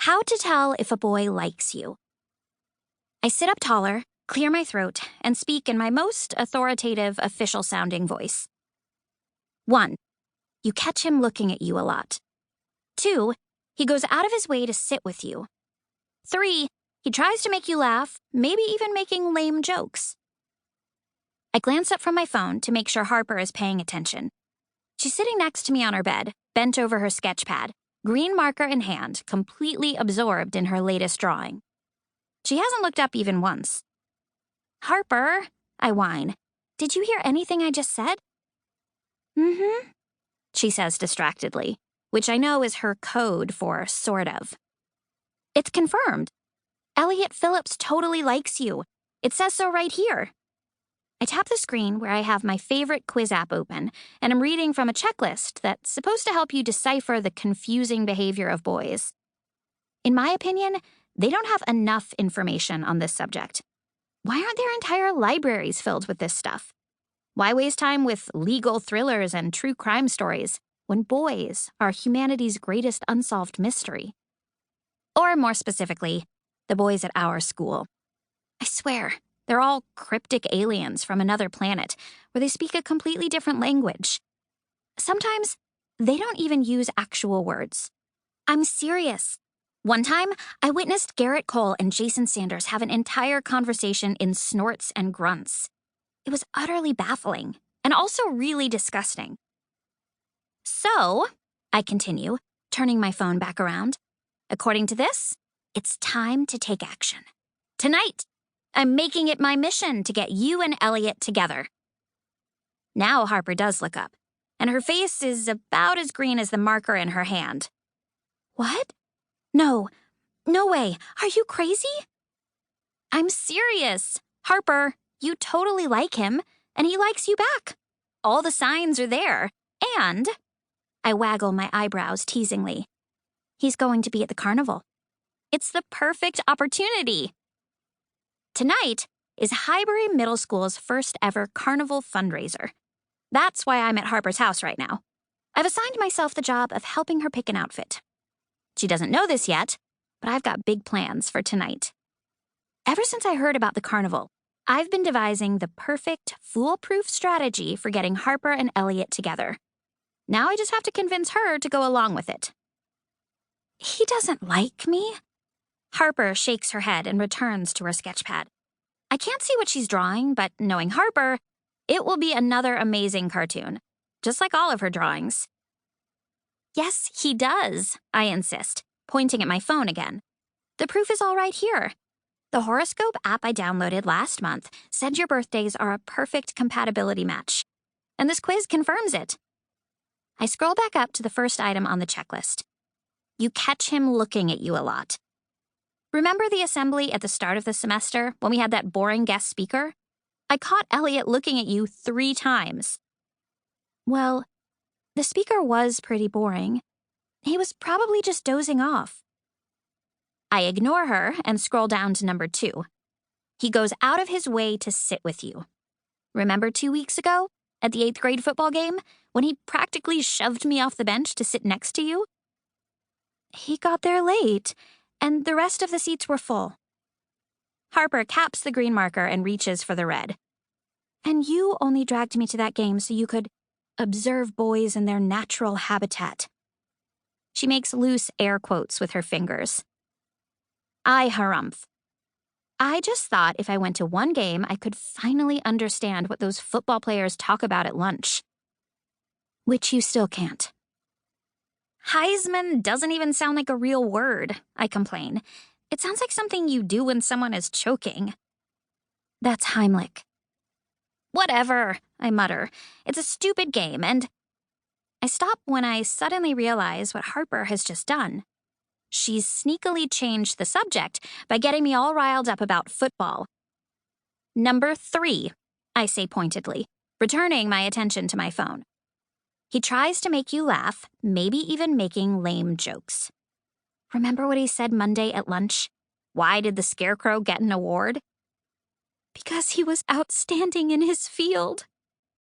How to tell if a boy likes you. I sit up taller, clear my throat, and speak in my most authoritative, official-sounding voice. 1. You catch him looking at you a lot. 2. He goes out of his way to sit with you. 3. He tries to make you laugh, maybe even making lame jokes. I glance up from my phone to make sure Harper is paying attention. She's sitting next to me on her bed, bent over her sketch pad, green marker in hand, completely absorbed in her latest drawing. She hasn't looked up even once. "Harper," I whine, "did you hear anything I just said?" "Mm-hmm," she says distractedly, which I know is her code for sort of. "It's confirmed. Elliot Phillips totally likes you. It says so right here." I tap the screen where I have my favorite quiz app open, and I'm reading from a checklist that's supposed to help you decipher the confusing behavior of boys. In my opinion, they don't have enough information on this subject. Why aren't there entire libraries filled with this stuff? Why waste time with legal thrillers and true crime stories when boys are humanity's greatest unsolved mystery? Or more specifically, the boys at our school. I swear, they're all cryptic aliens from another planet where they speak a completely different language. Sometimes, they don't even use actual words. I'm serious. One time, I witnessed Garrett Cole and Jason Sanders have an entire conversation in snorts and grunts. It was utterly baffling, and also really disgusting. So, I continue, turning my phone back around. According to this, it's time to take action. Tonight, I'm making it my mission to get you and Elliot together. Now Harper does look up, and her face is about as green as the marker in her hand. "What? No way. Are you crazy?" "I'm serious. Harper, you totally like him, and he likes you back. All the signs are there, and..." I waggle my eyebrows teasingly. "He's going to be at the carnival. It's the perfect opportunity." Tonight is Highbury Middle School's first ever carnival fundraiser. That's why I'm at Harper's house right now. I've assigned myself the job of helping her pick an outfit. She doesn't know this yet, but I've got big plans for tonight. Ever since I heard about the carnival, I've been devising the perfect, foolproof strategy for getting Harper and Elliot together. Now I just have to convince her to go along with it. "He doesn't like me?" Harper shakes her head and returns to her sketchpad. I can't see what she's drawing, but knowing Harper, it will be another amazing cartoon, just like all of her drawings. "Yes, he does," I insist, pointing at my phone again. "The proof is all right here. The horoscope app I downloaded last month said your birthdays are a perfect compatibility match, and this quiz confirms it." I scroll back up to the first item on the checklist. You catch him looking at you a lot. Remember the assembly at the start of the semester when we had that boring guest speaker? I caught Elliot looking at you 3 times. Well, the speaker was pretty boring. He was probably just dozing off. I ignore her and scroll down to number 2. He goes out of his way to sit with you. Remember 2 weeks ago, at the 8th grade football game, when he practically shoved me off the bench to sit next to you? He got there late, and the rest of the seats were full. Harper caps the green marker and reaches for the red. And you only dragged me to that game so you could observe boys in their natural habitat. She makes loose air quotes with her fingers. I harumph. I just thought if I went to one game, I could finally understand what those football players talk about at lunch. Which you still can't. Heisman doesn't even sound like a real word, I complain. It sounds like something you do when someone is choking. That's Heimlich. Whatever, I mutter. It's a stupid game, and... I stop when I suddenly realize what Harper has just done. She's sneakily changed the subject by getting me all riled up about football. Number 3, I say pointedly, returning my attention to my phone. He tries to make you laugh, maybe even making lame jokes. Remember what he said Monday at lunch? Why did the Scarecrow get an award? Because he was outstanding in his field,